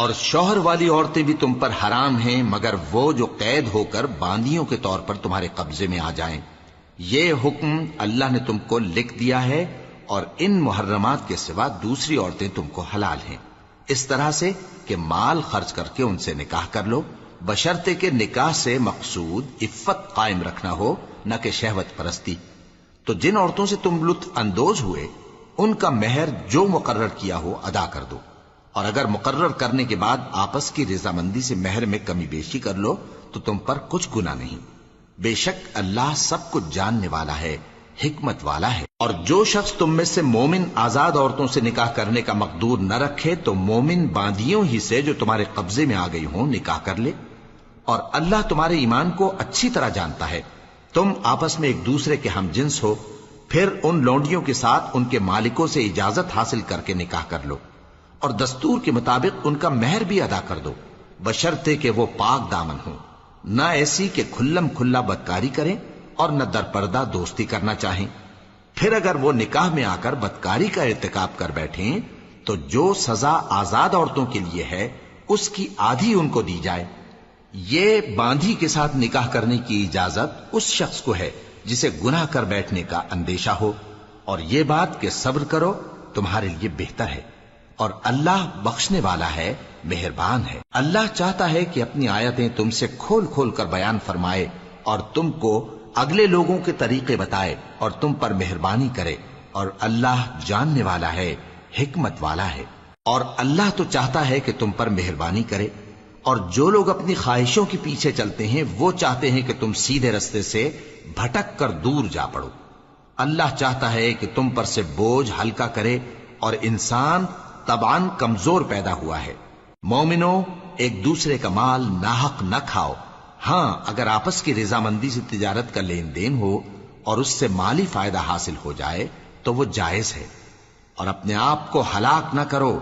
اور شوہر والی عورتیں بھی تم پر حرام ہیں مگر وہ جو قید ہو کر باندیوں کے طور پر تمہارے قبضے میں آ جائیں۔ یہ حکم اللہ نے تم کو لکھ دیا ہے، اور ان محرمات کے سوا دوسری عورتیں تم کو حلال ہیں، اس طرح سے کہ مال خرچ کر کے ان سے نکاح کر لو، بشرطے کہ نکاح سے مقصود عفت قائم رکھنا ہو، نہ کہ شہوت پرستی۔ تو جن عورتوں سے تم لطف اندوز ہوئے ان کا مہر جو مقرر کیا ہو ادا کر دو، اور اگر مقرر کرنے کے بعد آپس کی رضامندی سے مہر میں کمی بیشی کر لو تو تم پر کچھ گناہ نہیں۔ بے شک اللہ سب کچھ جاننے والا ہے، حکمت والا ہے۔ اور جو شخص تم میں سے مومن آزاد عورتوں سے نکاح کرنے کا مقدور نہ رکھے تو مومن باندیوں ہی سے جو تمہارے قبضے میں آ گئی ہوں نکاح کر لے، اور اللہ تمہارے ایمان کو اچھی طرح جانتا ہے۔ تم آپس میں ایک دوسرے کے ہم جنس ہو، پھر ان لونڈیوں کے ساتھ ان کے مالکوں سے اجازت حاصل کر کے نکاح کر لو، اور دستور کے مطابق ان کا مہر بھی ادا کر دو، بشرطے کہ وہ پاک دامن ہوں، نہ ایسی کہ کھلم کھلا بدکاری کریں اور نہ درپردہ دوستی کرنا چاہیں۔ پھر اگر وہ نکاح میں آ کر بدکاری کا ارتکاب کر بیٹھیں تو جو سزا آزاد عورتوں کے لیے ہے اس کی آدھی ان کو دی جائے۔ یہ باندھی کے ساتھ نکاح کرنے کی اجازت اس شخص کو ہے جسے گناہ کر بیٹھنے کا اندیشہ ہو، اور یہ بات کہ صبر کرو تمہارے لیے بہتر ہے، اور اللہ بخشنے والا ہے، مہربان ہے۔ اللہ چاہتا ہے کہ اپنی آیتیں تم سے کھول کھول کر بیان فرمائے اور تم کو اگلے لوگوں کے طریقے بتائے اور تم پر مہربانی کرے، اور اللہ جاننے والا ہے، حکمت والا ہے۔ اور اللہ تو چاہتا ہے کہ تم پر مہربانی کرے، اور جو لوگ اپنی خواہشوں کے پیچھے چلتے ہیں وہ چاہتے ہیں کہ تم سیدھے رستے سے بھٹک کر دور جا پڑو۔ اللہ چاہتا ہے کہ تم پر سے بوجھ ہلکا کرے، اور انسان طبعاً کمزور پیدا ہوا ہے۔ مومنوں، ایک دوسرے کا مال ناحق نہ کھاؤ، ہاں اگر آپس کی رضامندی سے تجارت کا لین دین ہو اور اس سے مالی فائدہ حاصل ہو جائے تو وہ جائز ہے، اور اپنے آپ کو ہلاک نہ کرو،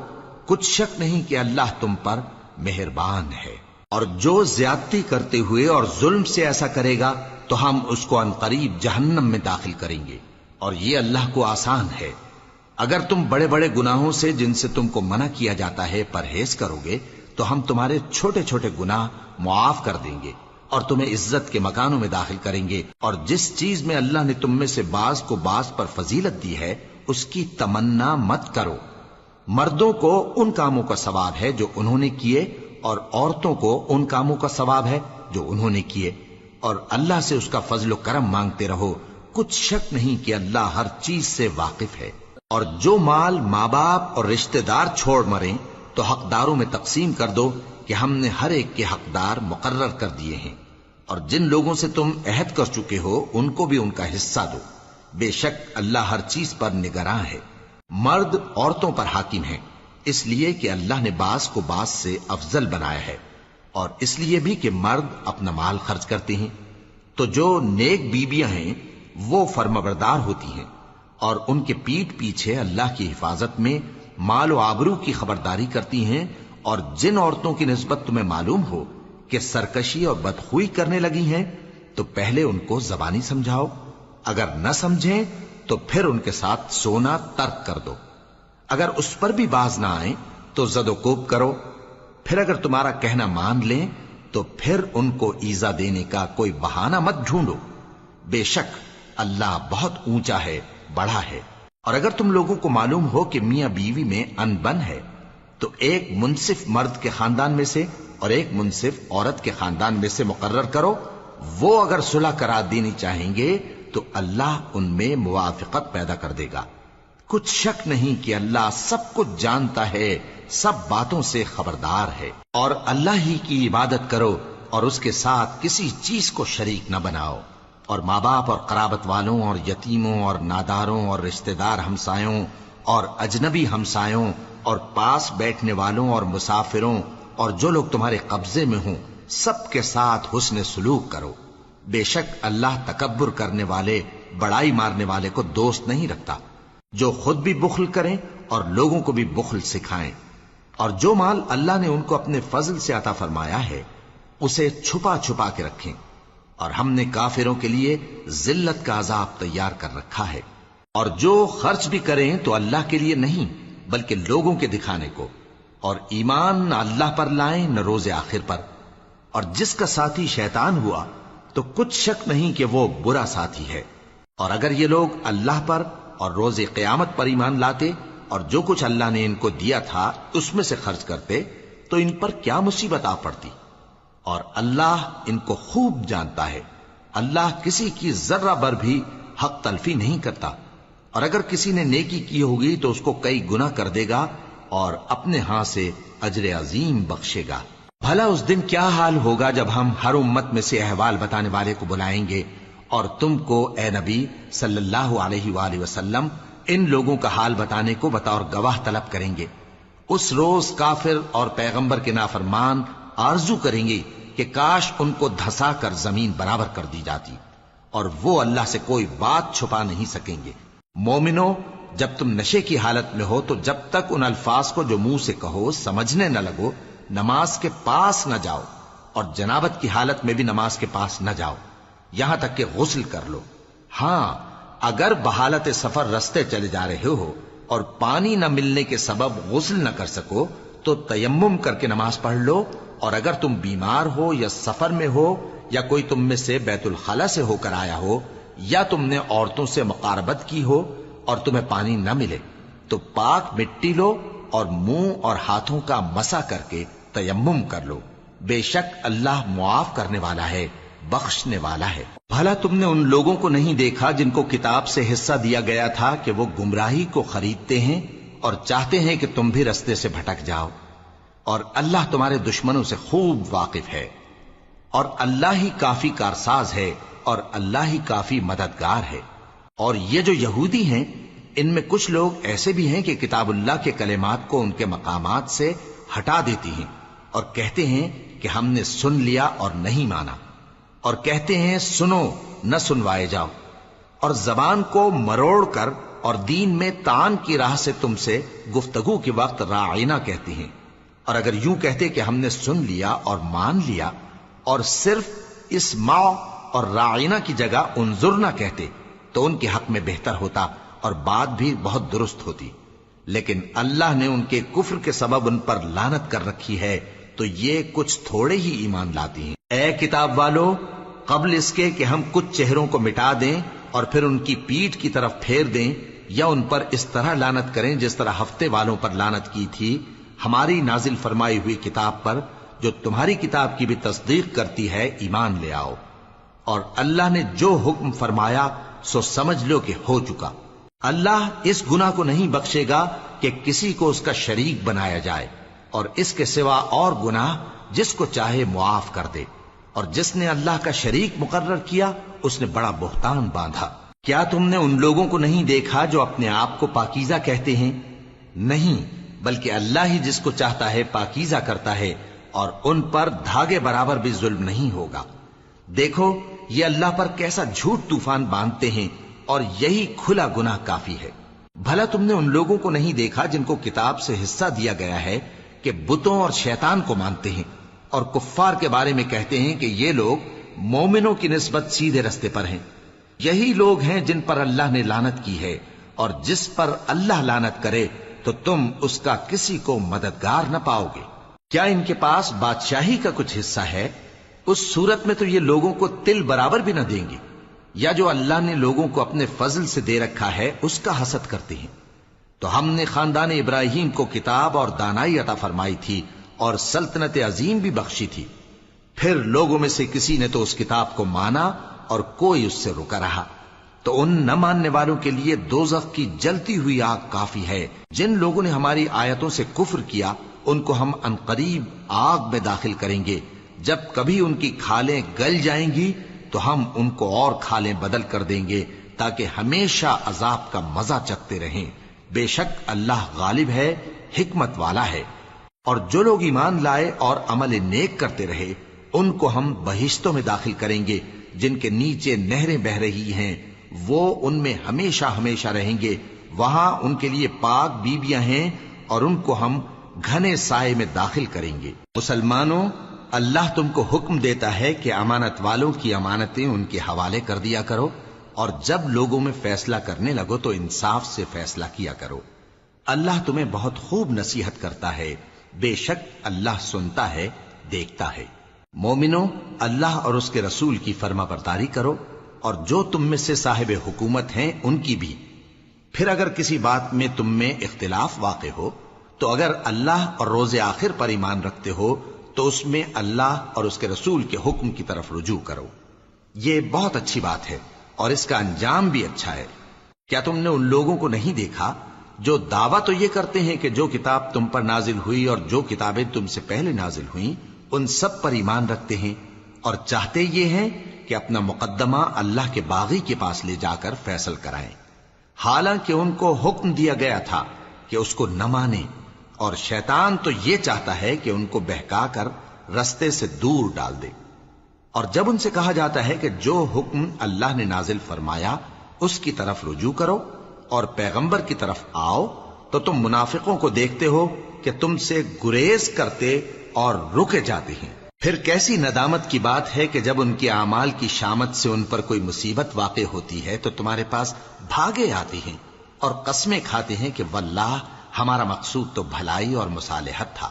کچھ شک نہیں کہ اللہ تم پر مہربان ہے۔ اور جو زیادتی کرتے ہوئے اور ظلم سے ایسا کرے گا تو ہم اس کو عنقریب جہنم میں داخل کریں گے، اور یہ اللہ کو آسان ہے۔ اگر تم بڑے بڑے گناہوں سے جن سے تم کو منع کیا جاتا ہے پرہیز کرو گے تو ہم تمہارے چھوٹے چھوٹے گناہ معاف کر دیں گے اور تمہیں عزت کے مکانوں میں داخل کریں گے۔ اور جس چیز میں اللہ نے تم میں سے بعض کو بعض پر فضیلت دی ہے اس کی تمنا مت کرو۔ مردوں کو ان کاموں کا ثواب ہے جو انہوں نے کیے، اور عورتوں کو ان کاموں کا ثواب ہے جو انہوں نے کیے، اور اللہ سے اس کا فضل و کرم مانگتے رہو، کچھ شک نہیں کہ اللہ ہر چیز سے واقف ہے۔ اور جو مال ماں باپ اور رشتہ دار چھوڑ مریں تو حقداروں میں تقسیم کر دو کہ ہم نے ہر ایک کے حقدار مقرر کر دیے ہیں، اور جن لوگوں سے تم عہد کر چکے ہو ان کو بھی ان کا حصہ دو، بے شک اللہ ہر چیز پر نگراں ہے۔ مرد عورتوں پر حاکم ہیں، اس لیے کہ اللہ نے بعض کو بعض سے افضل بنایا ہے، اور اس لیے بھی کہ مرد اپنا مال خرچ کرتے ہیں، تو جو نیک بیویاں ہیں وہ فرمانبردار ہوتی ہیں، اور ان کے پیٹھ پیچھے اللہ کی حفاظت میں مال و آبرو کی خبرداری کرتی ہیں۔ اور جن عورتوں کی نسبت تمہیں معلوم ہو کہ سرکشی اور بدخوئی کرنے لگی ہیں تو پہلے ان کو زبانی سمجھاؤ، اگر نہ سمجھیں تو پھر ان کے ساتھ سونا ترک کر دو، اگر اس پر بھی باز نہ آئیں تو زد و کوب کرو، پھر اگر تمہارا کہنا مان لیں تو پھر ان کو ایذا دینے کا کوئی بہانہ مت ڈھونڈو، بے شک اللہ بہت اونچا ہے، بڑا ہے۔ اور اگر تم لوگوں کو معلوم ہو کہ میاں بیوی میں ان بن ہے تو ایک منصف مرد کے خاندان میں سے اور ایک منصف عورت کے خاندان میں سے مقرر کرو، وہ اگر صلح کرا دینی چاہیں گے تو اللہ ان میں موافقت پیدا کر دے گا۔ کچھ شک نہیں کہ اللہ سب کچھ جانتا ہے، سب باتوں سے خبردار ہے۔ اور اللہ ہی کی عبادت کرو اور اس کے ساتھ کسی چیز کو شریک نہ بناؤ، اور ماں باپ اور قرابت والوں اور یتیموں اور ناداروں اور رشتہ دار ہمسایوں اور اجنبی ہمسایوں اور پاس بیٹھنے والوں اور مسافروں اور جو لوگ تمہارے قبضے میں ہوں سب کے ساتھ حسن سلوک کرو، بے شک اللہ تکبر کرنے والے، بڑائی مارنے والے کو دوست نہیں رکھتا۔ جو خود بھی بخل کریں اور لوگوں کو بھی بخل سکھائیں، اور جو مال اللہ نے ان کو اپنے فضل سے عطا فرمایا ہے اسے چھپا چھپا کے رکھیں، اور ہم نے کافروں کے لیے ذلت کا عذاب تیار کر رکھا ہے۔ اور جو خرچ بھی کریں تو اللہ کے لیے نہیں بلکہ لوگوں کے دکھانے کو، اور ایمان نہ اللہ پر لائیں نہ روز آخر پر، اور جس کا ساتھی شیطان ہوا تو کچھ شک نہیں کہ وہ برا ساتھی ہے۔ اور اگر یہ لوگ اللہ پر اور روز قیامت پر ایمان لاتے اور جو کچھ اللہ نے ان کو دیا تھا اس میں سے خرچ کرتے تو ان پر کیا مصیبت آ پڑتی، اور اللہ ان کو خوب جانتا ہے۔ اللہ کسی کی ذرہ بر بھی حق تلفی نہیں کرتا، اور اگر کسی نے نیکی کی ہوگی تو اس کو کئی گنا کر دے گا اور اپنے ہاں سے اجر عظیم بخشے گا۔ بھلا اس دن کیا حال ہوگا جب ہم ہر امت میں سے احوال بتانے والے کو بلائیں گے اور تم کو اے نبی صلی اللہ علیہ وآلہ وسلم ان لوگوں کا حال بتانے کو بطور گواہ طلب کریں گے۔ اس روز کافر اور پیغمبر کے نافرمان آرزو کریں گے کہ کاش ان کو دھسا کر زمین برابر کر دی جاتی، اور وہ اللہ سے کوئی بات چھپا نہیں سکیں گے۔ مومنو، جب تم نشے کی حالت میں ہو تو جب تک ان الفاظ کو جو منہ سے کہو سمجھنے نہ لگو نماز کے پاس نہ جاؤ، اور جنابت کی حالت میں بھی نماز کے پاس نہ جاؤ یہاں تک کہ غسل کر لو۔ ہاں، اگر بحالت سفر رستے چلے جا رہے ہو اور پانی نہ ملنے کے سبب غسل نہ کر سکو تو تیمم کر کے نماز پڑھ لو، اور اگر تم بیمار ہو یا سفر میں ہو یا کوئی تم میں سے بیت الخلا سے ہو کر آیا ہو یا تم نے عورتوں سے مقاربت کی ہو اور تمہیں پانی نہ ملے تو پاک مٹی لو اور منہ اور ہاتھوں کا مسح کر کے تیمم کر لو، بے شک اللہ معاف کرنے والا ہے، بخشنے والا ہے۔ بھلا تم نے ان لوگوں کو نہیں دیکھا جن کو کتاب سے حصہ دیا گیا تھا کہ وہ گمراہی کو خریدتے ہیں اور چاہتے ہیں کہ تم بھی رستے سے بھٹک جاؤ، اور اللہ تمہارے دشمنوں سے خوب واقف ہے، اور اللہ ہی کافی کارساز ہے، اور اللہ ہی کافی مددگار ہے۔ اور یہ جو یہودی ہیں ان میں کچھ لوگ ایسے بھی ہیں کہ کتاب اللہ کے کلمات کو ان کے مقامات سے ہٹا دیتی ہیں اور کہتے ہیں کہ ہم نے سن لیا اور نہیں مانا، اور کہتے ہیں سنو نہ سنوائے جاؤ، اور زبان کو مروڑ کر اور دین میں طعن کی راہ سے تم سے گفتگو کے وقت راعینا کہتی ہیں۔ اور اگر یوں کہتے کہ ہم نے سن لیا اور مان لیا اور صرف اسمع اور راعینا کی جگہ انظرنا کہتے تو ان کے حق میں بہتر ہوتا اور بات بھی بہت درست ہوتی، لیکن اللہ نے ان کے کفر کے سبب ان پر لعنت کر رکھی ہے تو یہ کچھ تھوڑے ہی ایمان لاتی ہیں۔ اے کتاب والو، قبل اس کے کہ ہم کچھ چہروں کو مٹا دیں اور پھر ان کی پیٹھ کی طرف پھیر دیں یا ان پر اس طرح لعنت کریں جس طرح ہفتے والوں پر لعنت کی تھی، ہماری نازل فرمائی ہوئی کتاب پر جو تمہاری کتاب کی بھی تصدیق کرتی ہے ایمان لے آؤ، اور اللہ نے جو حکم فرمایا سو سمجھ لو کہ ہو چکا۔ اللہ اس گناہ کو نہیں بخشے گا کہ کسی کو اس کا شریک بنایا جائے، اور اس کے سوا اور گناہ جس کو چاہے معاف کر دے، اور جس نے اللہ کا شریک مقرر کیا اس نے بڑا بہتان باندھا۔ کیا تم نے ان لوگوں کو نہیں دیکھا جو اپنے آپ کو پاکیزہ کہتے ہیں؟ نہیں، بلکہ اللہ ہی جس کو چاہتا ہے پاکیزہ کرتا ہے، اور ان پر دھاگے برابر بھی ظلم نہیں ہوگا۔ دیکھو یہ اللہ پر کیسا جھوٹ طوفان باندھتے ہیں، اور یہی کھلا گناہ کافی ہے۔ بھلا تم نے ان لوگوں کو نہیں دیکھا جن کو کتاب سے حصہ دیا گیا ہے کہ بتوں اور شیطان کو مانتے ہیں، اور کفار کے بارے میں کہتے ہیں کہ یہ لوگ مومنوں کی نسبت سیدھے رستے پر ہیں۔ یہی لوگ ہیں جن پر اللہ نے لعنت کی ہے، اور جس پر اللہ لعنت کرے تو تم اس کا کسی کو مددگار نہ پاؤ گے۔ کیا ان کے پاس بادشاہی کا کچھ حصہ ہے؟ اس صورت میں تو یہ لوگوں کو تل برابر بھی نہ دیں گے، یا جو اللہ نے لوگوں کو اپنے فضل سے دے رکھا ہے اس کا حسد کرتے ہیں۔ تو ہم نے خاندان ابراہیم کو کتاب اور دانائی عطا فرمائی تھی اور سلطنت عظیم بھی بخشی تھی، پھر لوگوں میں سے کسی نے تو اس کتاب کو مانا اور کوئی اس سے رکا رہا، تو ان نہ ماننے والوں کے لیے دوزخ کی جلتی ہوئی آگ کافی ہے۔ جن لوگوں نے ہماری آیتوں سے کفر کیا ان کو ہم عنقریب آگ میں داخل کریں گے، جب کبھی ان کی کھالیں گل جائیں گی تو ہم ان کو اور کھالیں بدل کر دیں گے تاکہ ہمیشہ عذاب کا مزہ چکھتے رہیں۔ بے شک اللہ غالب ہے، حکمت والا ہے۔ اور جو لوگ ایمان لائے اور عمل نیک کرتے رہے ان کو ہم بہشتوں میں داخل کریں گے جن کے نیچے نہریں بہ رہی ہیں، وہ ان میں ہمیشہ ہمیشہ رہیں گے، وہاں ان کے لیے پاک بیویاں ہیں اور ان کو ہم گھنے سائے میں داخل کریں گے۔ مسلمانوں، اللہ تم کو حکم دیتا ہے کہ امانت والوں کی امانتیں ان کے حوالے کر دیا کرو، اور جب لوگوں میں فیصلہ کرنے لگو تو انصاف سے فیصلہ کیا کرو۔ اللہ تمہیں بہت خوب نصیحت کرتا ہے، بے شک اللہ سنتا ہے، دیکھتا ہے۔ مومنو، اللہ اور اس کے رسول کی فرما برداری کرو، اور جو تم میں سے صاحب حکومت ہیں ان کی بھی۔ پھر اگر کسی بات میں تم میں اختلاف واقع ہو تو اگر اللہ اور روز آخر پر ایمان رکھتے ہو تو اس میں اللہ اور اس کے رسول کے حکم کی طرف رجوع کرو۔ یہ بہت اچھی بات ہے اور اس کا انجام بھی اچھا ہے۔ کیا تم نے ان لوگوں کو نہیں دیکھا جو دعویٰ تو یہ کرتے ہیں کہ جو کتاب تم پر نازل ہوئی اور جو کتابیں تم سے پہلے نازل ہوئیں ان سب پر ایمان رکھتے ہیں، اور چاہتے یہ ہیں کہ اپنا مقدمہ اللہ کے باغی کے پاس لے جا کر فیصل کرائیں، حالانکہ ان کو حکم دیا گیا تھا کہ اس کو نہ مانیں، اور شیطان تو یہ چاہتا ہے کہ ان کو بہکا کر رستے سے دور ڈال دے۔ اور جب ان سے کہا جاتا ہے کہ جو حکم اللہ نے نازل فرمایا اس کی طرف رجوع کرو اور پیغمبر کی طرف آؤ، تو تم منافقوں کو دیکھتے ہو کہ تم سے گریز کرتے اور رکے جاتے ہیں۔ پھر کیسی ندامت کی بات ہے کہ جب ان کے اعمال کی شامت سے ان پر کوئی مصیبت واقع ہوتی ہے تو تمہارے پاس بھاگے آتے ہیں اور قسمیں کھاتے ہیں کہ واللہ ہمارا مقصود تو بھلائی اور مصالحت تھا۔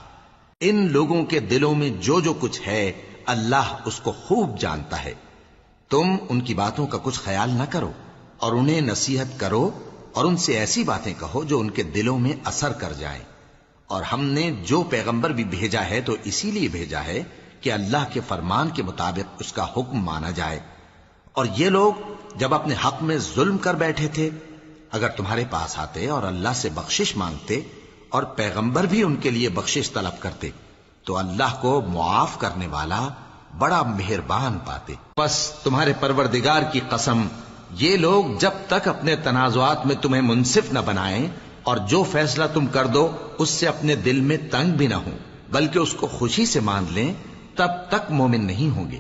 ان لوگوں کے دلوں میں جو جو کچھ ہے اللہ اس کو خوب جانتا ہے۔ تم ان کی باتوں کا کچھ خیال نہ کرو اور انہیں نصیحت کرو اور ان سے ایسی باتیں کہو جو ان کے دلوں میں اثر کر جائیں۔ اور ہم نے جو پیغمبر بھی بھیجا ہے تو اسی لیے بھیجا ہے کہ اللہ کے فرمان کے مطابق اس کا حکم مانا جائے۔ اور یہ لوگ جب اپنے حق میں ظلم کر بیٹھے تھے، اگر تمہارے پاس آتے اور اللہ سے بخشش مانگتے اور پیغمبر بھی ان کے لیے بخشش طلب کرتے تو اللہ کو معاف کرنے والا بڑا مہربان پاتے۔ پس تمہارے پروردگار کی قسم، یہ لوگ جب تک اپنے تنازعات میں تمہیں منصف نہ بنائیں اور جو فیصلہ تم کر دو اس سے اپنے دل میں تنگ بھی نہ ہوں بلکہ اس کو خوشی سے مان لیں، تب تک مومن نہیں ہوں گے۔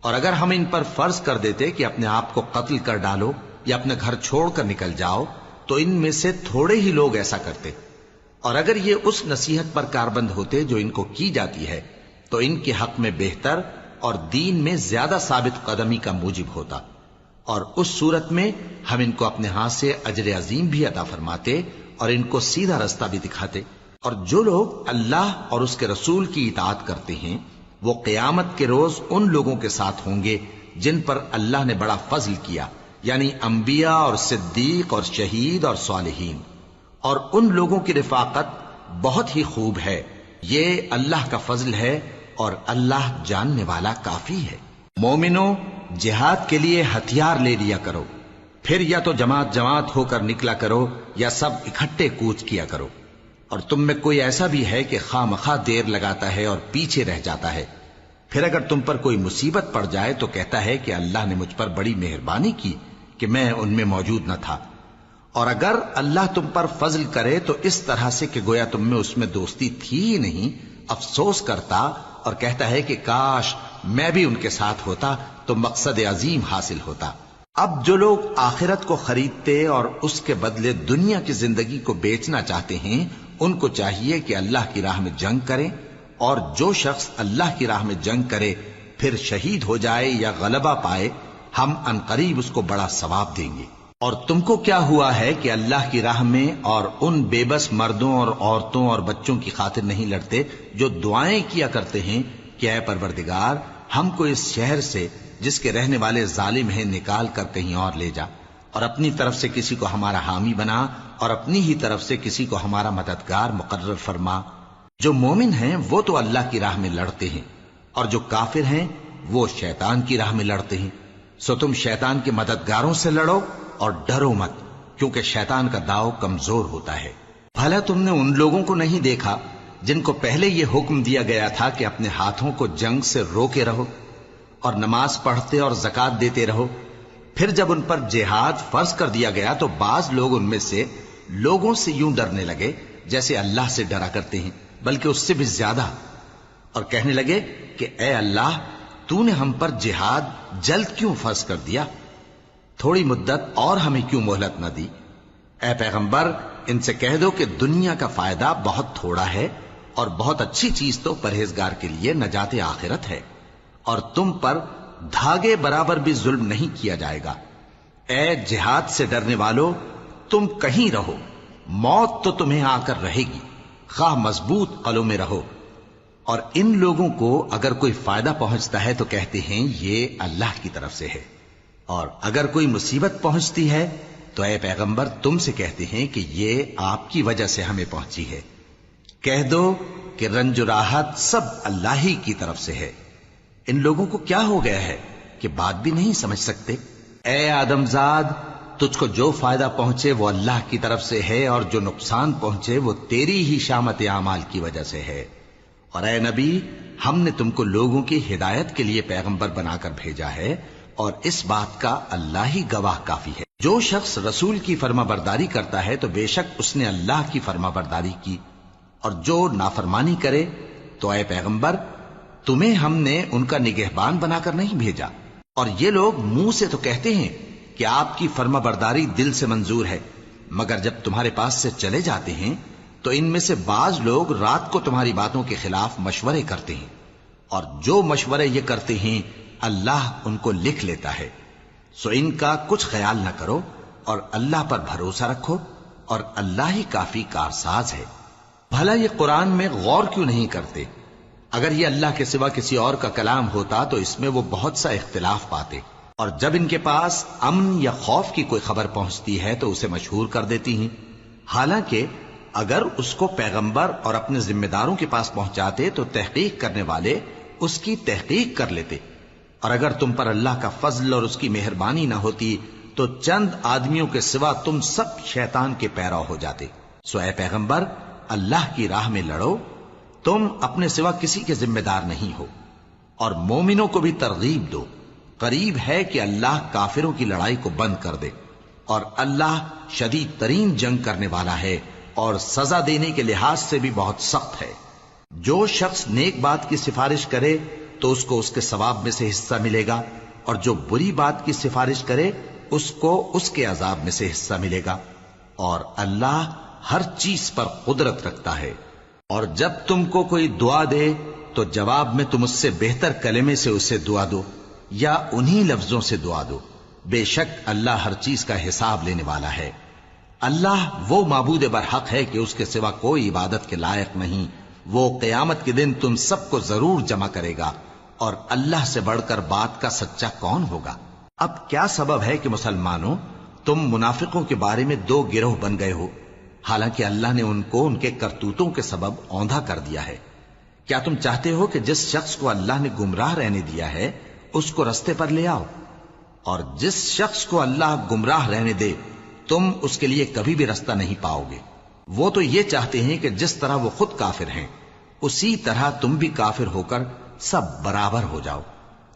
اور اگر ہم ان پر فرض کر دیتے کہ اپنے آپ کو قتل کر ڈالو یا اپنے گھر چھوڑ کر نکل جاؤ تو ان میں سے تھوڑے ہی لوگ ایسا کرتے، اور اگر یہ اس نصیحت پر کاربند ہوتے جو ان کو کی جاتی ہے تو ان کے حق میں بہتر اور دین میں زیادہ ثابت قدمی کا موجب ہوتا، اور اس صورت میں ہم ان کو اپنے ہاتھ سے اجر عظیم بھی عطا فرماتے اور ان کو سیدھا رستہ بھی دکھاتے۔ اور جو لوگ اللہ اور اس کے رسول کی اطاعت کرتے ہیں وہ قیامت کے روز ان لوگوں کے ساتھ ہوں گے جن پر اللہ نے بڑا فضل کیا، یعنی انبیاء اور صدیق اور شہید اور صالحین، اور ان لوگوں کی رفاقت بہت ہی خوب ہے۔ یہ اللہ کا فضل ہے اور اللہ جاننے والا کافی ہے۔ مومنو، جہاد کے لیے ہتھیار لے لیا کرو، پھر یا تو جماعت جماعت ہو کر نکلا کرو یا سب اکٹھے کوچ کیا کرو۔ اور تم میں کوئی ایسا بھی ہے کہ خواہ مخواہ دیر لگاتا ہے اور پیچھے رہ جاتا ہے، پھر اگر تم پر کوئی مصیبت پڑ جائے تو کہتا ہے کہ اللہ نے مجھ پر بڑی مہربانی کی کہ میں ان میں موجود نہ تھا۔ اور اگر اللہ تم پر فضل کرے تو اس طرح سے کہ گویا تم میں اس میں دوستی تھی ہی نہیں، افسوس کرتا اور کہتا ہے کہ کاش میں بھی ان کے ساتھ ہوتا تو مقصد عظیم حاصل ہوتا۔ اب جو لوگ آخرت کو خریدتے اور اس کے بدلے دنیا کی زندگی کو بیچنا چاہتے ہیں ان کو چاہیے کہ اللہ کی راہ میں جنگ کریں، اور جو شخص اللہ کی راہ میں جنگ کرے پھر شہید ہو جائے یا غلبہ پائے ہم عنقریب اس کو بڑا ثواب دیں گے۔ اور تم کو کیا ہوا ہے کہ اللہ کی راہ میں اور ان بے بس مردوں اور عورتوں اور بچوں کی خاطر نہیں لڑتے جو دعائیں کیا کرتے ہیں کہ اے پروردگار ہم کو اس شہر سے جس کے رہنے والے ظالم ہیں نکال کر کہیں اور لے جا، اور اپنی طرف سے کسی کو ہمارا حامی بنا اور اپنی ہی طرف سے کسی کو ہمارا مددگار مقرر فرما۔ جو مومن ہیں وہ تو اللہ کی راہ میں لڑتے ہیں، اور جو کافر ہیں وہ شیطان کی راہ میں لڑتے ہیں، سو تم شیطان کے مددگاروں سے لڑو اور ڈرو مت، کیونکہ شیطان کا داؤ کمزور ہوتا ہے۔ بھلا تم نے ان لوگوں کو نہیں دیکھا جن کو پہلے یہ حکم دیا گیا تھا کہ اپنے ہاتھوں کو جنگ سے روکے رہو اور نماز پڑھتے اور زکوٰۃ دیتے رہو، پھر جب ان پر جہاد فرض کر دیا گیا تو بعض لوگ ان میں سے لوگوں سے یوں ڈرنے لگے جیسے اللہ سے ڈرا کرتے ہیں، بلکہ اس سے بھی زیادہ، اور کہنے لگے کہ اے اللہ تو نے ہم پر جہاد جلد کیوں فرض کر دیا؟ تھوڑی مدت اور ہمیں کیوں مہلت نہ دی؟ اے پیغمبر ان سے کہہ دو کہ دنیا کا فائدہ بہت تھوڑا ہے اور بہت اچھی چیز تو پرہیزگار کے لیے نجات آخرت ہے، اور تم پر دھاگے برابر بھی ظلم نہیں کیا جائے گا۔ اے جہاد سے ڈرنے والو، تم کہیں رہو، موت تو تمہیں آ کر رہے گی، خواہ مضبوط قلعوں میں رہو۔ اور ان لوگوں کو اگر کوئی فائدہ پہنچتا ہے تو کہتے ہیں یہ اللہ کی طرف سے ہے، اور اگر کوئی مصیبت پہنچتی ہے تو اے پیغمبر تم سے کہتے ہیں کہ یہ آپ کی وجہ سے ہمیں پہنچی ہے۔ کہہ دو کہ رنج و راحت سب اللہ ہی کی طرف سے ہے۔ ان لوگوں کو کیا ہو گیا ہے کہ بات بھی نہیں سمجھ سکتے؟ اے آدم زاد، تجھ کو جو فائدہ پہنچے وہ اللہ کی طرف سے ہے، اور جو نقصان پہنچے وہ تیری ہی شامت اعمال کی وجہ سے ہے۔ اور اے نبی، ہم نے تم کو لوگوں کی ہدایت کے لیے پیغمبر بنا کر بھیجا ہے، اور اس بات کا اللہ ہی گواہ کافی ہے۔ جو شخص رسول کی فرما برداری کرتا ہے تو بے شک اس نے اللہ کی فرما برداری کی، اور جو نافرمانی کرے تو اے پیغمبر تمہیں ہم نے ان کا نگہبان بنا کر نہیں بھیجا۔ اور یہ لوگ منہ سے تو کہتے ہیں کہ آپ کی فرما برداری دل سے منظور ہے، مگر جب تمہارے پاس سے چلے جاتے ہیں تو ان میں سے بعض لوگ رات کو تمہاری باتوں کے خلاف مشورے کرتے ہیں، اور جو مشورے یہ کرتے ہیں اللہ ان کو لکھ لیتا ہے۔ سو ان کا کچھ خیال نہ کرو اور اللہ پر بھروسہ رکھو، اور اللہ ہی کافی کارساز ہے۔ بھلا یہ قرآن میں غور کیوں نہیں کرتے؟ اگر یہ اللہ کے سوا کسی اور کا کلام ہوتا تو اس میں وہ بہت سا اختلاف پاتے، اور جب ان کے پاس امن یا خوف کی کوئی خبر پہنچتی ہے تو اسے مشہور کر دیتی ہیں، حالانکہ اگر اس کو پیغمبر اور اپنے ذمہ داروں کے پاس پہنچاتے تو تحقیق کرنے والے اس کی تحقیق کر لیتے۔ اور اگر تم پر اللہ کا فضل اور اس کی مہربانی نہ ہوتی تو چند آدمیوں کے سوا تم سب شیطان کے پیرو ہو جاتے۔ سو اے پیغمبر اللہ کی راہ میں لڑو، تم اپنے سوا کسی کے ذمہ دار نہیں ہو، اور مومنوں کو بھی ترغیب دو۔ قریب ہے کہ اللہ کافروں کی لڑائی کو بند کر دے، اور اللہ شدید ترین جنگ کرنے والا ہے اور سزا دینے کے لحاظ سے بھی بہت سخت ہے۔ جو شخص نیک بات کی سفارش کرے تو اس کو اس کے ثواب میں سے حصہ ملے گا، اور جو بری بات کی سفارش کرے اس کو اس کے عذاب میں سے حصہ ملے گا، اور اللہ ہر چیز پر قدرت رکھتا ہے۔ اور جب تم کو کوئی دعا دے تو جواب میں تم اس سے بہتر کلمے سے اسے دعا دو، یا انہی لفظوں سے دعا دو، بے شک اللہ ہر چیز کا حساب لینے والا ہے۔ اللہ وہ معبود برحق ہے کہ اس کے سوا کوئی عبادت کے لائق نہیں۔ وہ قیامت کے دن تم سب کو ضرور جمع کرے گا، اور اللہ سے بڑھ کر بات کا سچا کون ہوگا؟ اب کیا سبب ہے کہ مسلمانوں تم منافقوں کے بارے میں دو گروہ بن گئے ہو، حالانکہ اللہ نے ان کو ان کے کرتوتوں کے سبب اوندھا کر دیا ہے؟ کیا تم چاہتے ہو کہ جس شخص کو اللہ نے گمراہ رہنے دیا ہے اس کو رستے پر لے آؤ، اور جس شخص کو اللہ گمراہ رہنے دے تم اس کے لیے کبھی بھی رستہ نہیں پاؤ گے؟ وہ تو یہ چاہتے ہیں کہ جس طرح وہ خود کافر ہیں اسی طرح تم بھی کافر ہو کر سب برابر ہو جاؤ۔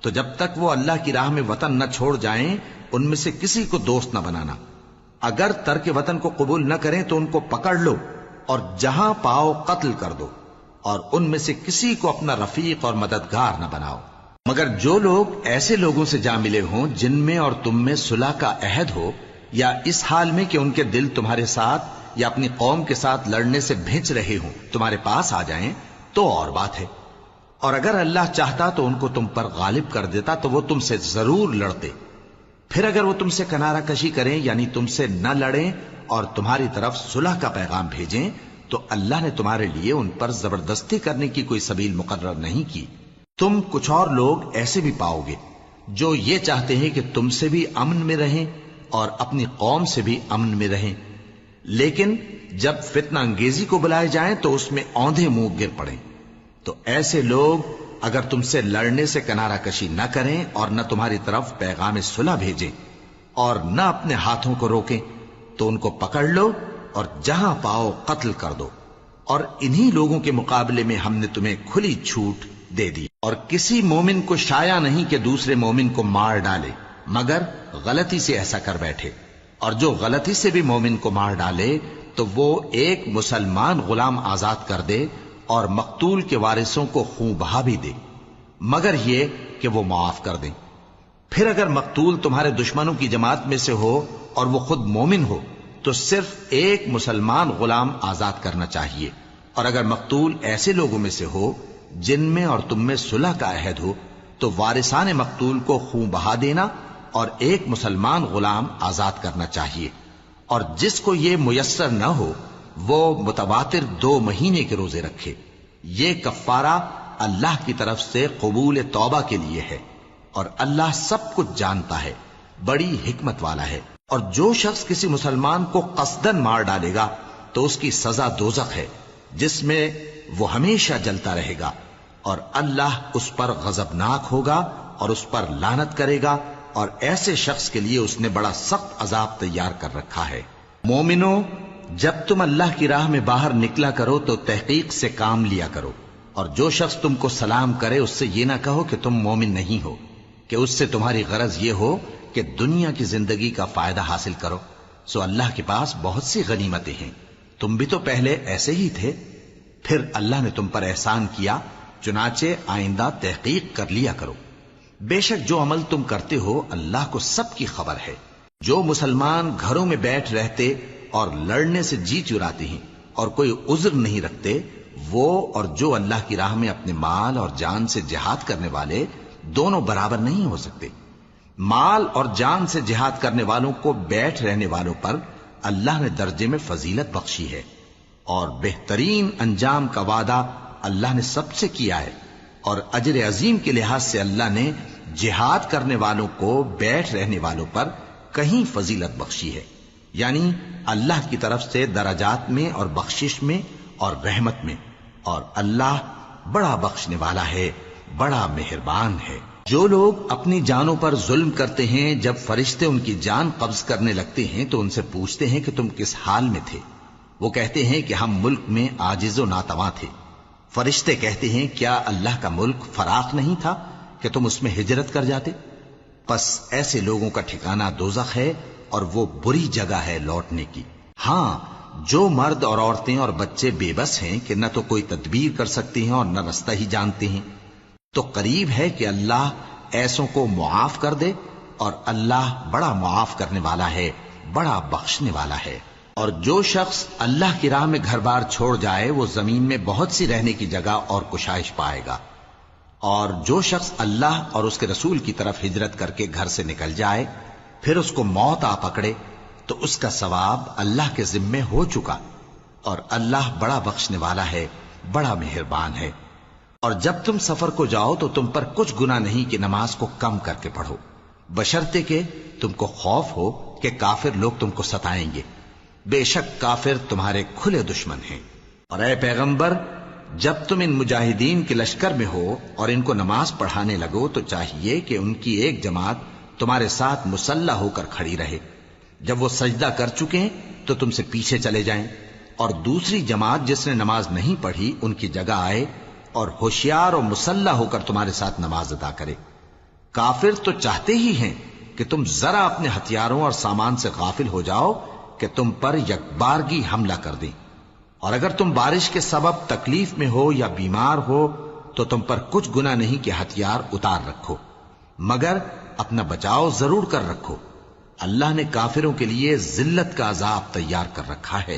تو جب تک وہ اللہ کی راہ میں وطن نہ چھوڑ جائیں ان میں سے کسی کو دوست نہ بنانا۔ اگر ترک وطن کو قبول نہ کریں تو ان کو پکڑ لو اور جہاں پاؤ قتل کر دو، اور ان میں سے کسی کو اپنا رفیق اور مددگار نہ بناؤ، مگر جو لوگ ایسے لوگوں سے جا ملے ہوں جن میں اور تم میں صلح کا عہد ہو، یا اس حال میں کہ ان کے دل تمہارے ساتھ یا اپنی قوم کے ساتھ لڑنے سے بھنچ رہے ہوں تمہارے پاس آ جائیں تو اور بات ہے۔ اور اگر اللہ چاہتا تو ان کو تم پر غالب کر دیتا تو وہ تم سے ضرور لڑتے۔ پھر اگر وہ تم سے کنارہ کشی کریں یعنی تم سے نہ لڑیں اور تمہاری طرف صلح کا پیغام بھیجیں تو اللہ نے تمہارے لیے ان پر زبردستی کرنے کی کوئی سبیل مقرر نہیں کی۔ تم کچھ اور لوگ ایسے بھی پاؤ گے جو یہ چاہتے ہیں کہ تم سے بھی امن میں رہیں اور اپنی قوم سے بھی امن میں رہیں، لیکن جب فتنہ انگیزی کو بلائے جائیں تو اس میں اوندھے منہ گر پڑیں۔ تو ایسے لوگ اگر تم سے لڑنے سے کنارہ کشی نہ کریں اور نہ تمہاری طرف پیغام صلح بھیجیں اور نہ اپنے ہاتھوں کو روکیں تو ان کو پکڑ لو اور جہاں پاؤ قتل کر دو۔ اور انہی لوگوں کے مقابلے میں ہم نے تمہیں کھلی چھوٹ دے دی، اور کسی مومن کو شایع نہیں کہ دوسرے مومن کو مار ڈالے مگر غلطی سے ایسا کر بیٹھے، اور جو غلطی سے بھی مومن کو مار ڈالے تو وہ ایک مسلمان غلام آزاد کر دے اور مقتول کے وارثوں کو خون بہا بھی دے، مگر یہ کہ وہ معاف کر دیں۔ پھر اگر مقتول تمہارے دشمنوں کی جماعت میں سے ہو اور وہ خود مومن ہو تو صرف ایک مسلمان غلام آزاد کرنا چاہیے، اور اگر مقتول ایسے لوگوں میں سے ہو جن میں اور تم میں صلح کا عہد ہو تو وارثان مقتول کو خون بہا دینا اور ایک مسلمان غلام آزاد کرنا چاہیے۔ اور جس کو یہ میسر نہ ہو وہ متواتر 2 مہینے کے روزے رکھے. یہ کفارہ اللہ کی طرف سے قبول توبہ کے لیے ہے، اور اللہ سب کچھ جانتا ہے، بڑی حکمت والا ہے. اور جو شخص کسی مسلمان کو قصدن مار ڈالے گا تو اس کی سزا دوزخ ہے، جس میں وہ ہمیشہ جلتا رہے گا، اور اللہ اس پر غضبناک ہوگا اور اس پر لعنت کرے گا، اور ایسے شخص کے لیے اس نے بڑا سخت عذاب تیار کر رکھا ہے. مومنو، جب تم اللہ کی راہ میں باہر نکلا کرو تو تحقیق سے کام لیا کرو، اور جو شخص تم کو سلام کرے اس سے یہ نہ کہو کہ تم مومن نہیں ہو، کہ اس سے تمہاری غرض یہ ہو کہ دنیا کی زندگی کا فائدہ حاصل کرو. سو اللہ کے پاس بہت سی غنیمتیں ہیں، تم بھی تو پہلے ایسے ہی تھے، پھر اللہ نے تم پر احسان کیا، چنانچہ آئندہ تحقیق کر لیا کرو. بے شک جو عمل تم کرتے ہو اللہ کو سب کی خبر ہے. جو مسلمان گھروں میں بیٹھ رہتے اور لڑنے سے جی چراتے ہیں اور کوئی عذر نہیں رکھتے، وہ اور جو اللہ کی راہ میں اپنے مال اور جان سے جہاد کرنے والے دونوں برابر نہیں ہو سکتے. مال اور جان سے جہاد کرنے والوں کو بیٹھ رہنے والوں پر اللہ نے درجے میں فضیلت بخشی ہے، اور بہترین انجام کا وعدہ اللہ نے سب سے کیا ہے. اور اجر عظیم کے لحاظ سے اللہ نے جہاد کرنے والوں کو بیٹھ رہنے والوں پر کہیں فضیلت بخشی ہے، یعنی اللہ کی طرف سے درجات میں اور بخشش میں اور رحمت میں. اور اللہ بڑا بخشنے والا ہے، بڑا مہربان ہے. جو لوگ اپنی جانوں پر ظلم کرتے ہیں، جب فرشتے ان کی جان قبض کرنے لگتے ہیں تو ان سے پوچھتے ہیں کہ تم کس حال میں تھے؟ وہ کہتے ہیں کہ ہم ملک میں عاجز و ناتواں تھے. فرشتے کہتے ہیں کیا اللہ کا ملک فراخ نہیں تھا کہ تم اس میں ہجرت کر جاتے؟ پس ایسے لوگوں کا ٹھکانہ دوزخ ہے، اور وہ بری جگہ ہے لوٹنے کی. ہاں، جو مرد اور عورتیں اور بچے بے بس ہیں کہ نہ تو کوئی تدبیر کر سکتے ہیں اور نہ رستہ ہی جانتے ہیں، تو قریب ہے کہ اللہ ایسوں کو معاف کر دے، اور اللہ بڑا معاف کرنے والا ہے، بڑا بخشنے والا ہے. اور جو شخص اللہ کی راہ میں گھر بار چھوڑ جائے وہ زمین میں بہت سی رہنے کی جگہ اور کشائش پائے گا. اور جو شخص اللہ اور اس کے رسول کی طرف ہجرت کر کے گھر سے نکل جائے پھر اس کو موت آ پکڑے تو اس کا ثواب اللہ کے ذمے ہو چکا، اور اللہ بڑا بخشنے والا ہے، بڑا مہربان ہے. اور جب تم سفر کو جاؤ تو تم پر کچھ گناہ نہیں کہ نماز کو کم کر کے پڑھو، بشرطے کہ تم کو خوف ہو کہ کافر لوگ تم کو ستائیں گے. بے شک کافر تمہارے کھلے دشمن ہیں. اور اے پیغمبر، جب تم ان مجاہدین کے لشکر میں ہو اور ان کو نماز پڑھانے لگو تو چاہیے کہ ان کی ایک جماعت تمہارے ساتھ مسلح ہو کر کھڑی رہے. جب وہ سجدہ کر چکے ہیں تو تم سے پیچھے چلے جائیں، اور دوسری جماعت جس نے نماز نہیں پڑھی ان کی جگہ آئے اور ہوشیار اور مسلح ہو کر تمہارے ساتھ نماز ادا کرے. کافر تو چاہتے ہی ہیں کہ تم ذرا اپنے ہتھیاروں اور سامان سے غافل ہو جاؤ کہ تم پر یکبارگی حملہ کر دیں. اور اگر تم بارش کے سبب تکلیف میں ہو یا بیمار ہو تو تم پر کچھ گناہ نہیں کہ ہتھیار اتار رکھو، مگر اپنا بچاؤ ضرور کر رکھو. اللہ نے کافروں کے لیے ذلت کا عذاب تیار کر رکھا ہے.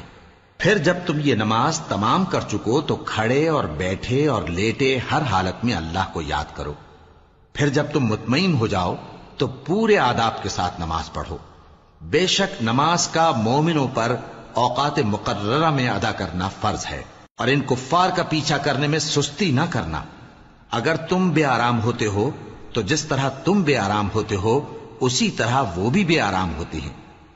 پھر جب تم یہ نماز تمام کر چکو تو کھڑے اور بیٹھے اور لیٹے ہر حالت میں اللہ کو یاد کرو. پھر جب تم مطمئن ہو جاؤ تو پورے آداب کے ساتھ نماز پڑھو. بے شک نماز کا مومنوں پر اوقات مقررہ میں ادا کرنا فرض ہے، اور ان کفار کا پیچھا کرنے میں سستی نہ کرنا. اگر تم بے آرام ہوتے ہو تو جس طرح تم بے آرام ہوتے ہو اسی طرح وہ بھی بے آرام ہوتے ہیں،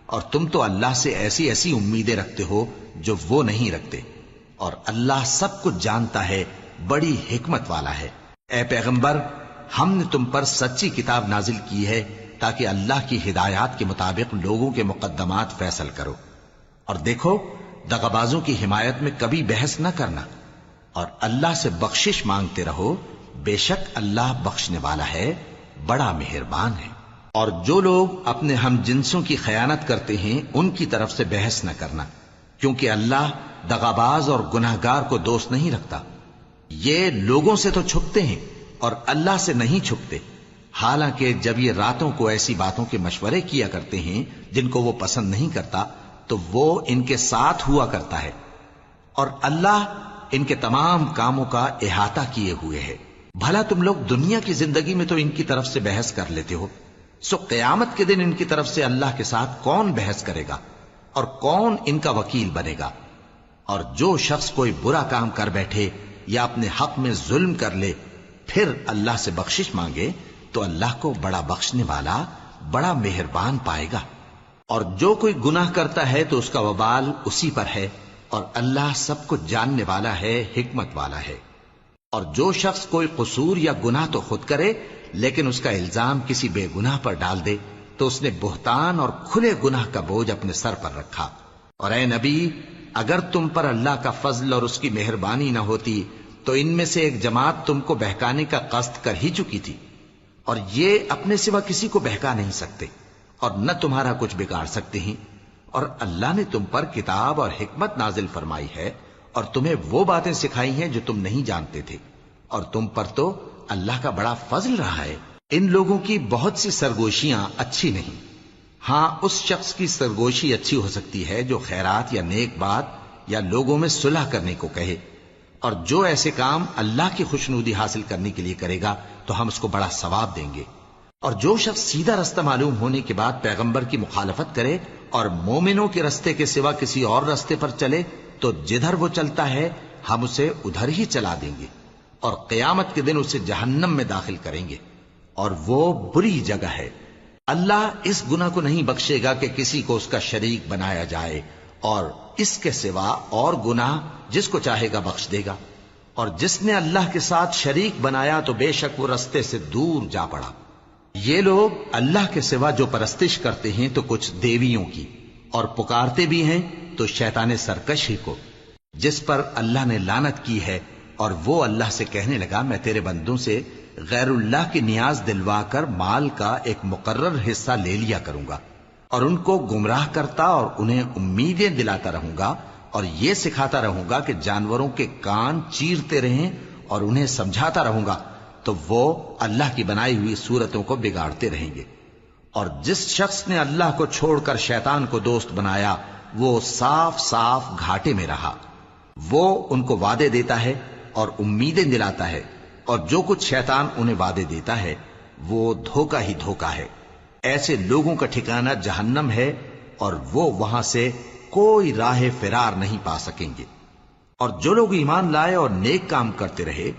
اور تم تو اللہ سے ایسی ایسی امیدیں رکھتے ہو جو وہ نہیں رکھتے، اور اللہ سب کچھ جانتا ہے، بڑی حکمت والا ہے. اے پیغمبر، ہم نے تم پر سچی کتاب نازل کی ہے تاکہ اللہ کی ہدایات کے مطابق لوگوں کے مقدمات فیصل کرو. اور دیکھو، دغابازوں کی حمایت میں کبھی بحث نہ کرنا، اور اللہ سے بخشش مانگتے رہو. بے شک اللہ بخشنے والا ہے، بڑا مہربان ہے. اور جو لوگ اپنے ہم جنسوں کی خیانت کرتے ہیں ان کی طرف سے بحث نہ کرنا، کیونکہ اللہ دغاباز اور گناہگار کو دوست نہیں رکھتا. یہ لوگوں سے تو چھپتے ہیں اور اللہ سے نہیں چھپتے، حالانکہ جب یہ راتوں کو ایسی باتوں کے مشورے کیا کرتے ہیں جن کو وہ پسند نہیں کرتا تو وہ ان کے ساتھ ہوا کرتا ہے، اور اللہ ان کے تمام کاموں کا احاطہ کیے ہوئے ہے. بھلا تم لوگ دنیا کی زندگی میں تو ان کی طرف سے بحث کر لیتے ہو، سو قیامت کے دن ان کی طرف سے اللہ کے ساتھ کون بحث کرے گا اور کون ان کا وکیل بنے گا؟ اور جو شخص کوئی برا کام کر بیٹھے یا اپنے حق میں ظلم کر لے پھر اللہ سے بخشش مانگے تو اللہ کو بڑا بخشنے والا بڑا مہربان پائے گا. اور جو کوئی گناہ کرتا ہے تو اس کا وبال اسی پر ہے، اور اللہ سب کچھ جاننے والا ہے، حکمت والا ہے. اور جو شخص کوئی قصور یا گناہ تو خود کرے لیکن اس کا الزام کسی بے گناہ پر ڈال دے تو اس نے بہتان اور کھلے گناہ کا بوجھ اپنے سر پر رکھا. اور اے نبی، اگر تم پر اللہ کا فضل اور اس کی مہربانی نہ ہوتی تو ان میں سے ایک جماعت تم کو بہکانے کا قصد کر ہی چکی تھی، اور یہ اپنے سوا کسی کو بہکا نہیں سکتے اور نہ تمہارا کچھ بگاڑ سکتے ہیں. اور اللہ نے تم پر کتاب اور حکمت نازل فرمائی ہے اور تمہیں وہ باتیں سکھائی ہیں جو تم نہیں جانتے تھے، اور تم پر تو اللہ کا بڑا فضل رہا ہے. ان لوگوں کی بہت سی سرگوشیاں اچھی نہیں. ہاں، اس شخص کی سرگوشی اچھی ہو سکتی ہے جو خیرات یا نیک بات یا لوگوں میں صلح کرنے کو کہے، اور جو ایسے کام اللہ کی خوشنودی حاصل کرنے کے لیے کرے گا تو ہم اس کو بڑا ثواب دیں گے. اور جو شخص سیدھا رستہ معلوم ہونے کے بعد پیغمبر کی مخالفت کرے اور مومنوں کے رستے کے سوا کسی اور رستے پر چلے تو جدھر وہ چلتا ہے ہم اسے ادھر ہی چلا دیں گے، اور قیامت کے دن اسے جہنم میں داخل کریں گے، اور وہ بری جگہ ہے. اللہ اس گناہ کو نہیں بخشے گا کہ کسی کو اس کا شریک بنایا جائے، اور اس کے سوا اور گناہ جس کو چاہے گا بخش دے گا. اور جس نے اللہ کے ساتھ شریک بنایا تو بے شک وہ رستے سے دور جا پڑا. یہ لوگ اللہ کے سوا جو پرستش کرتے ہیں تو کچھ دیویوں کی، اور پکارتے بھی ہیں تو شیطان سرکش ہی کو، جس پر اللہ نے لعنت کی ہے. اور وہ اللہ سے کہنے لگا میں تیرے بندوں سے غیر اللہ کی نیاز دلوا کر مال کا ایک مقرر حصہ لے لیا کروں گا، اور ان کو گمراہ کرتا اور انہیں امیدیں دلاتا رہوں گا، اور یہ سکھاتا رہوں گا کہ جانوروں کے کان چیرتے رہیں، اور انہیں سمجھاتا رہوں گا تو وہ اللہ کی بنائی ہوئی صورتوں کو بگاڑتے رہیں گے. اور جس شخص نے اللہ کو چھوڑ کر شیطان کو دوست بنایا وہ صاف صاف گھاٹے میں رہا. وہ ان کو وعدے دیتا ہے اور امیدیں دلاتا ہے، اور جو کچھ شیطان انہیں وعدے دیتا ہے وہ دھوکہ ہی دھوکہ ہے. ایسے لوگوں کا ٹھکانہ جہنم ہے، اور وہ وہاں سے کوئی راہ فرار نہیں پا سکیں گے. اور جو لوگ ایمان لائے اور نیک کام کرتے رہے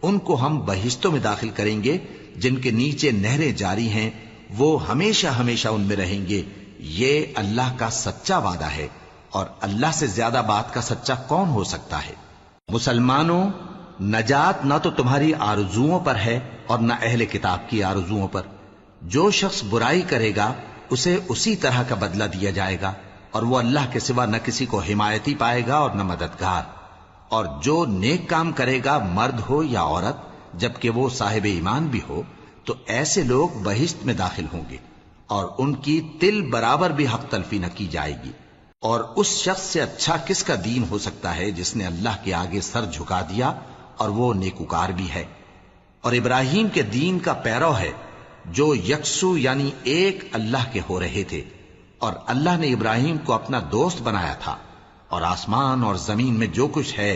ان کو ہم بہشتوں میں داخل کریں گے جن کے نیچے نہریں جاری ہیں، وہ ہمیشہ ہمیشہ ان میں رہیں گے. یہ اللہ کا سچا وعدہ ہے، اور اللہ سے زیادہ بات کا سچا کون ہو سکتا ہے. مسلمانوں، نجات نہ تو تمہاری آرزوؤں پر ہے اور نہ اہل کتاب کی آرزوؤں پر. جو شخص برائی کرے گا اسے اسی طرح کا بدلہ دیا جائے گا، اور وہ اللہ کے سوا نہ کسی کو حمایتی پائے گا اور نہ مددگار. اور جو نیک کام کرے گا مرد ہو یا عورت جبکہ وہ صاحب ایمان بھی ہو تو ایسے لوگ بہشت میں داخل ہوں گے، اور ان کی تل برابر بھی حق تلفی نہ کی جائے گی. اور اس شخص سے اچھا کس کا دین ہو سکتا ہے جس نے اللہ کے آگے سر جھکا دیا اور وہ نیکوکار بھی ہے اور ابراہیم کے دین کا پیرو ہے جو یکسو یعنی ایک اللہ کے ہو رہے تھے. اور اللہ نے ابراہیم کو اپنا دوست بنایا تھا. اور آسمان اور زمین میں جو کچھ ہے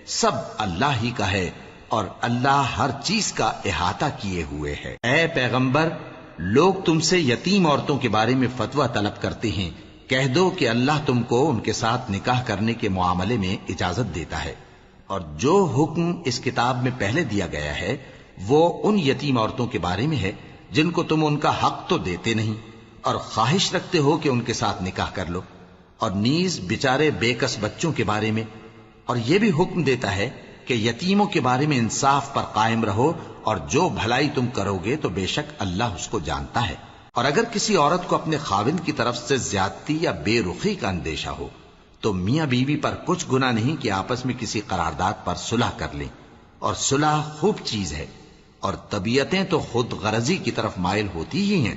سب اللہ ہی کا ہے، اور اللہ ہر چیز کا احاطہ کیے ہوئے ہے. اے پیغمبر، لوگ تم سے یتیم عورتوں کے بارے میں فتویٰ طلب کرتے ہیں. کہہ دو کہ اللہ تم کو ان کے ساتھ نکاح کرنے کے معاملے میں اجازت دیتا ہے، اور جو حکم اس کتاب میں پہلے دیا گیا ہے وہ ان یتیم عورتوں کے بارے میں ہے جن کو تم ان کا حق تو دیتے نہیں اور خواہش رکھتے ہو کہ ان کے ساتھ نکاح کر لو، اور نیز بیچارے بے کس بچوں کے بارے میں. اور یہ بھی حکم دیتا ہے کہ یتیموں کے بارے میں انصاف پر قائم رہو، اور جو بھلائی تم کرو گے تو بے شک اللہ اس کو جانتا ہے. اور اگر کسی عورت کو اپنے خاوند کی طرف سے زیادتی یا بے رخی کا اندیشہ ہو تو میاں بیوی پر کچھ گناہ نہیں کہ آپس میں کسی قرارداد پر صلح کر لیں، اور صلح خوب چیز ہے. اور طبیعتیں تو خود غرضی کی طرف مائل ہوتی ہی ہیں.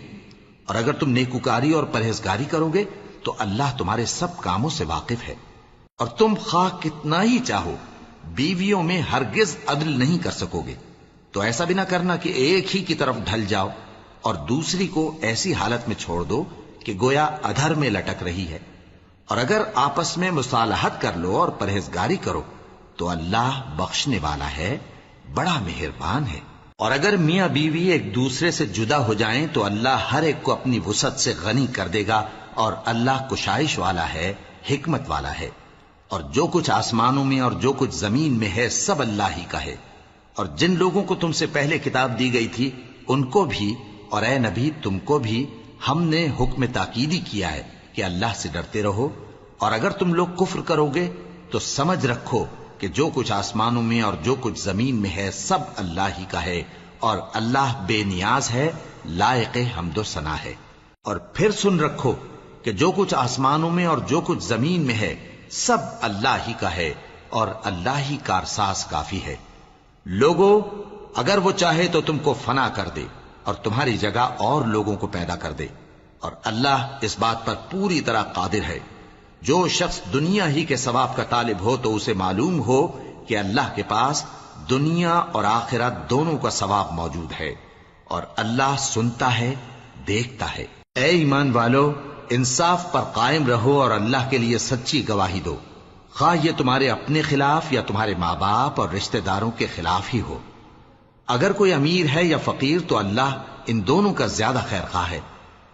اور اگر تم نیکوکاری اور پرہیزگاری کرو گے تو اللہ تمہارے سب کاموں سے واقف ہے. اور تم خواہ کتنا ہی چاہو بیویوں میں ہرگز عدل نہیں کر سکو گے، تو ایسا بھی نہ کرنا کہ ایک ہی کی طرف ڈھل جاؤ اور دوسری کو ایسی حالت میں چھوڑ دو کہ گویا ادھر میں لٹک رہی ہے. اور اگر آپس میں مصالحت کر لو اور پرہیزگاری کرو تو اللہ بخشنے والا ہے، بڑا مہربان ہے. اور اگر میاں بیوی ایک دوسرے سے جدا ہو جائیں تو اللہ ہر ایک کو اپنی وسعت سے غنی کر دے گا، اور اللہ کشائش والا ہے، حکمت والا ہے. اور جو کچھ آسمانوں میں اور جو کچھ زمین میں ہے سب اللہ ہی کا ہے۔ اور جن لوگوں کو تم سے پہلے کتاب دی گئی تھی ان کو بھی اور اے نبی تم کو بھی ہم نے حکم تاکیدی کیا ہے کہ اللہ سے ڈرتے رہو، اور اگر تم لوگ کفر کرو گے تو سمجھ رکھو کہ جو کچھ آسمانوں میں اور جو کچھ زمین میں ہے سب اللہ ہی کا ہے، اور اللہ بے نیاز ہے، لائق حمد و ثنا ہے۔ اور پھر سن رکھو کہ جو کچھ آسمانوں میں اور جو کچھ زمین میں ہے سب اللہ ہی کا ہے، اور اللہ ہی کارساز کافی ہے۔ لوگو اگر وہ چاہے تو تم کو فنا کر دے اور تمہاری جگہ اور لوگوں کو پیدا کر دے، اور اللہ اس بات پر پوری طرح قادر ہے۔ جو شخص دنیا ہی کے ثواب کا طالب ہو تو اسے معلوم ہو کہ اللہ کے پاس دنیا اور آخرت دونوں کا ثواب موجود ہے، اور اللہ سنتا ہے، دیکھتا ہے۔ اے ایمان والو، انصاف پر قائم رہو اور اللہ کے لیے سچی گواہی دو، خواہ یہ تمہارے اپنے خلاف یا تمہارے ماں باپ اور رشتہ داروں کے خلاف ہی ہو۔ اگر کوئی امیر ہے یا فقیر تو اللہ ان دونوں کا زیادہ خیر خواہ ہے،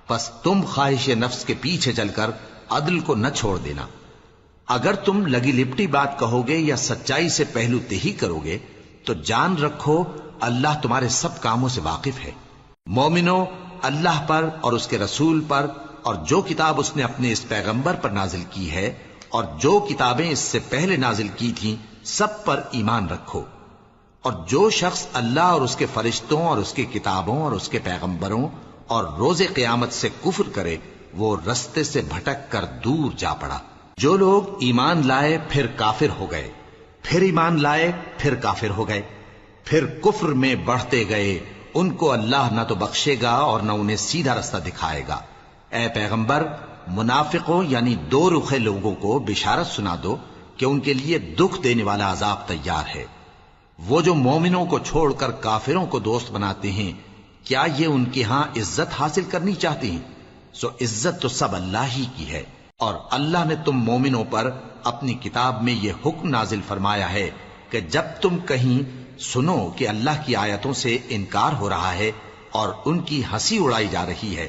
پس تم خواہش نفس کے پیچھے چل کر عدل کو نہ چھوڑ دینا۔ اگر تم لگی لپٹی بات کہو گے یا سچائی سے پہلو تہی کرو گے تو جان رکھو اللہ تمہارے سب کاموں سے واقف ہے۔ مومنو، اللہ پر اور اس کے رسول پر اور جو کتاب اس نے اپنے اس پیغمبر پر نازل کی ہے اور جو کتابیں اس سے پہلے نازل کی تھیں سب پر ایمان رکھو۔ اور جو شخص اللہ اور اس کے فرشتوں اور اس کی کتابوں اور اس کے پیغمبروں اور روز قیامت سے کفر کرے وہ رستے سے بھٹک کر دور جا پڑا۔ جو لوگ ایمان لائے پھر کافر ہو گئے، پھر ایمان لائے پھر کافر ہو گئے، پھر کفر میں بڑھتے گئے، ان کو اللہ نہ تو بخشے گا اور نہ انہیں سیدھا رستہ دکھائے گا۔ اے پیغمبر، منافقوں یعنی دو رخے لوگوں کو بشارت سنا دو کہ ان کے لیے دکھ دینے والا عذاب تیار ہے۔ وہ جو مومنوں کو چھوڑ کر کافروں کو دوست بناتے ہیں، کیا یہ ان کے ہاں عزت حاصل کرنی چاہتے ہیں؟ سو عزت تو سب اللہ ہی کی ہے۔ اور اللہ نے تم مومنوں پر اپنی کتاب میں یہ حکم نازل فرمایا ہے کہ جب تم کہیں سنو کہ اللہ کی آیتوں سے انکار ہو رہا ہے اور ان کی ہنسی اڑائی جا رہی ہے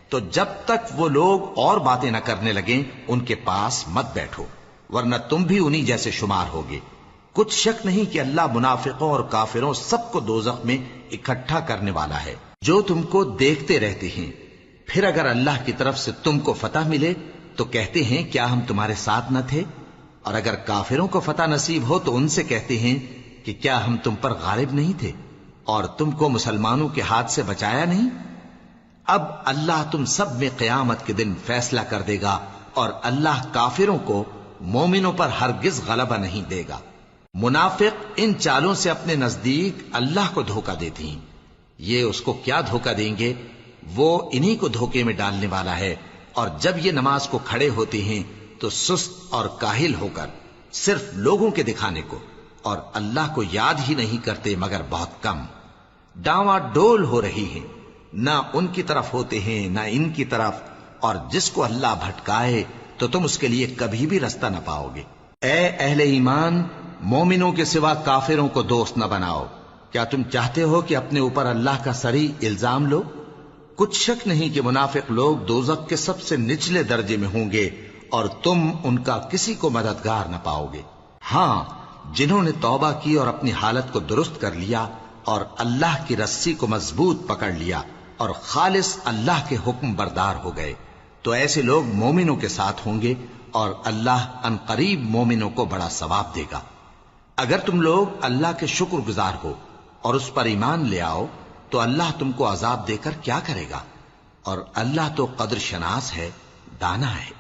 تو جب تک وہ لوگ اور باتیں نہ کرنے لگیں ان کے پاس مت بیٹھو، ورنہ تم بھی انہی جیسے شمار ہوگے۔ کچھ شک نہیں کہ اللہ منافقوں اور کافروں سب کو دوزخ میں اکٹھا کرنے والا ہے۔ جو تم کو دیکھتے رہتے ہیں، پھر اگر اللہ کی طرف سے تم کو فتح ملے تو کہتے ہیں کیا ہم تمہارے ساتھ نہ تھے، اور اگر کافروں کو فتح نصیب ہو تو ان سے کہتے ہیں کہ کیا ہم تم پر غالب نہیں تھے اور تم کو مسلمانوں کے ہاتھ سے بچایا نہیں۔ اب اللہ تم سب میں قیامت کے دن فیصلہ کر دے گا، اور اللہ کافروں کو مومنوں پر ہرگز غلبہ نہیں دے گا۔ منافق ان چالوں سے اپنے نزدیک اللہ کو دھوکہ دیتے ہیں، یہ اس کو کیا دھوکہ دیں گے، وہ انہی کو دھوکے میں ڈالنے والا ہے۔ اور جب یہ نماز کو کھڑے ہوتے ہیں تو سست اور کاہل ہو کر صرف لوگوں کے دکھانے کو اور اللہ کو یاد ہی نہیں کرتے مگر بہت کم، ڈاواں ڈول ہو رہی ہیں، نہ ان کی طرف ہوتے ہیں نہ ان کی طرف، اور جس کو اللہ بھٹکائے تو تم اس کے لیے کبھی بھی رستہ نہ پاؤ گے۔ اے اہل ایمان، مومنوں کے سوا کافروں کو دوست نہ بناؤ۔ کیا تم چاہتے ہو کہ اپنے اوپر اللہ کا صریح الزام لو؟ کچھ شک نہیں کہ منافق لوگ دوزخ کے سب سے نچلے درجے میں ہوں گے اور تم ان کا کسی کو مددگار نہ پاؤ گے۔ ہاں، جنہوں نے توبہ کی اور اپنی حالت کو درست کر لیا اور اللہ کی رسی کو مضبوط پکڑ لیا اور خالص اللہ کے حکم بردار ہو گئے تو ایسے لوگ مومنوں کے ساتھ ہوں گے، اور اللہ ان قریب مومنوں کو بڑا ثواب دے گا۔ اگر تم لوگ اللہ کے شکر گزار ہو اور اس پر ایمان لے آؤ تو اللہ تم کو عذاب دے کر کیا کرے گا، اور اللہ تو قدر شناس ہے، دانا ہے۔